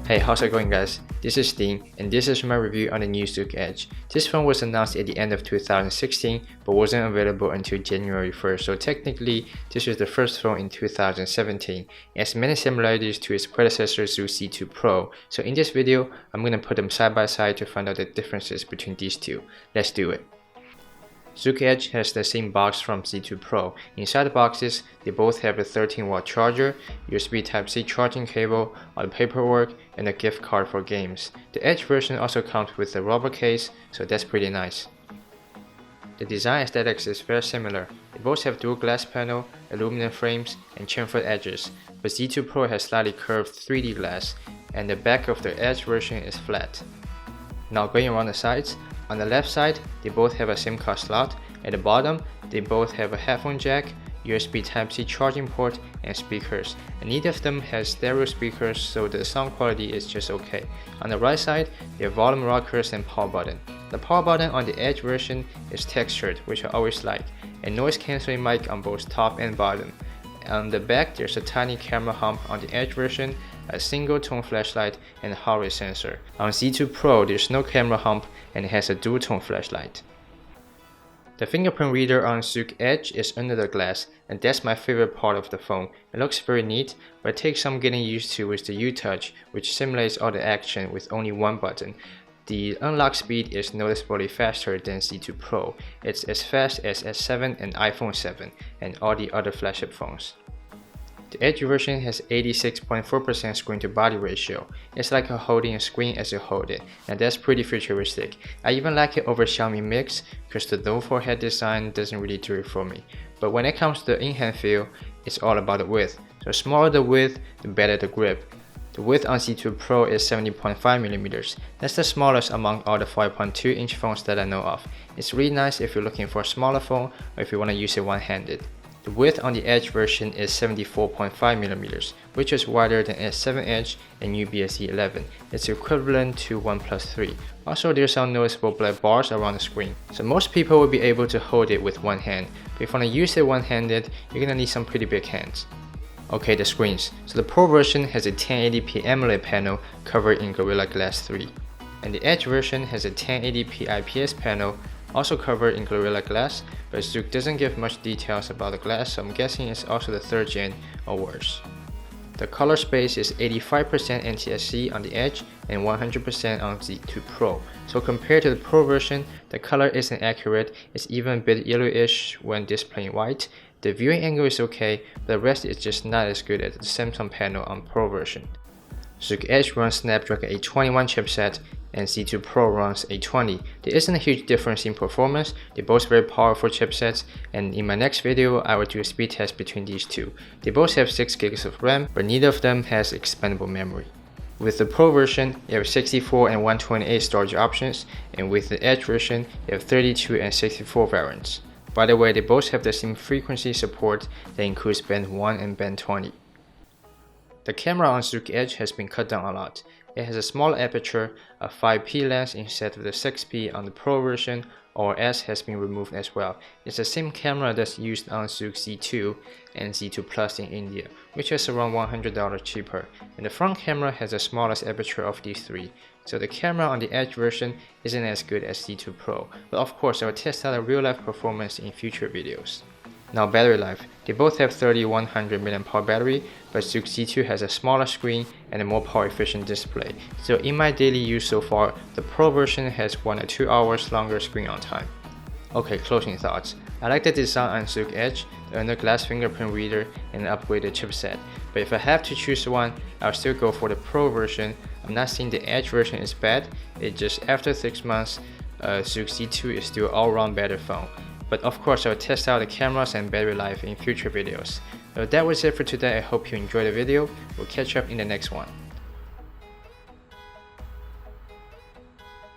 Hey, how's it going guys? This is Dean and this is my review on the new ZUK Edge. This phone was announced at the end of 2016 but wasn't available until January 1st, so technically this is the first phone in 2017. It has many similarities to its predecessor ZUK Z2 Pro, so in this video I'm gonna put them side by side to find out the differences between these two. Let's do it. ZUK Edge has the same box from Z2 Pro. Inside the boxes, they both have a 13-watt charger, USB Type-C charging cable, all the paperwork, and a gift card for games. The Edge version also comes with a rubber case, so that's pretty nice. The design aesthetics is very similar. They both have dual glass panel, aluminum frames, and chamfered edges, but Z2 Pro has slightly curved 3D glass, and the back of the Edge version is flat. Now going around the sides, on the left side, they both have a SIM card slot. At the bottom, they both have a headphone jack, USB Type-C charging port, and speakers. And neither of them has stereo speakers, so the sound quality is just okay. On the right side, they have volume rockers and power button. The power button on the Edge version is textured, which I always like, and noise cancelling mic on both top and bottom. On the back, there's a tiny camera hump on the Edge version, a single tone flashlight, and a heart rate sensor. On Z2 Pro, there's no camera hump and it has a dual tone flashlight. The fingerprint reader on ZUK Edge is under the glass, and that's my favorite part of the phone. It looks very neat, but it takes some getting used to with the U-Touch, which simulates all the action with only one button. The unlock speed is noticeably faster than Z2 Pro. It's as fast as S7 and iPhone 7 and all the other flagship phones. The Edge version has 86.4% screen to body ratio. It's like holding a screen as you hold it, and that's pretty futuristic. I even like it over Xiaomi Mix because the Lenovo head design doesn't really do it for me. But when it comes to the in-hand feel, it's all about the width. So the smaller the width, the better the grip. The width on Z2 Pro is 70.5mm. That's the smallest among all the 5.2-inch phones that I know of. It's really nice if you're looking for a smaller phone or if you want to use it one-handed. The width on the Edge version is 74.5mm, which is wider than S7 Edge and UBSE 11. It's equivalent to OnePlus 3. Also, there's some noticeable black bars around the screen. So most people will be able to hold it with one hand, but if you want to use it one-handed, you're gonna need some pretty big hands. Okay, the screens. So the Pro version has a 1080p AMOLED panel covered in Gorilla Glass 3. And the Edge version has a 1080p IPS panel also covered in Gorilla Glass, but ZUK doesn't give much details about the glass, so I'm guessing it's also the 3rd gen or worse. The color space is 85% NTSC on the Edge and 100% on Z2 Pro. So compared to the Pro version, the color isn't accurate, it's even a bit yellowish when displaying white. The viewing angle is okay, but the rest is just not as good as the Samsung panel on Pro version. ZUK Edge runs Snapdragon 821 chipset and Z2 Pro runs 820. There isn't a huge difference in performance, they're both very powerful chipsets, and in my next video I will do a speed test between these two. They both have 6GB of RAM, but neither of them has expandable memory. With the Pro version, you have 64 and 128 storage options, and with the Edge version, you have 32 and 64 variants. By the way, they both have the same frequency support that includes band 1 and band 20. The camera on ZUK Edge has been cut down a lot. It has a small aperture, a 5p lens instead of the 6p on the Pro version, or S has been removed as well. It's the same camera that's used on ZUK Z2 and Z2 Plus in India, which is around $100 cheaper. And the front camera has the smallest aperture of these three. So the camera on the Edge version isn't as good as Z2 Pro, but of course I will test out a real-life performance in future videos. Now battery life. They both have 3100 mAh battery, but ZUK Z2 has a smaller screen and a more power efficient display. So in my daily use so far, the Pro version has 1 or 2 hours longer screen on time. Okay, closing thoughts. I like the design on ZUK Edge, the under glass fingerprint reader, and the upgraded chipset. But if I have to choose one, I'll still go for the Pro version. I'm not saying the Edge version is bad, it's just after 6 months, ZUK Z2 is still an all-round better phone. But of course I'll test out the cameras and battery life in future videos. So that was it for today. I hope you enjoyed the video. We'll catch up in the next one.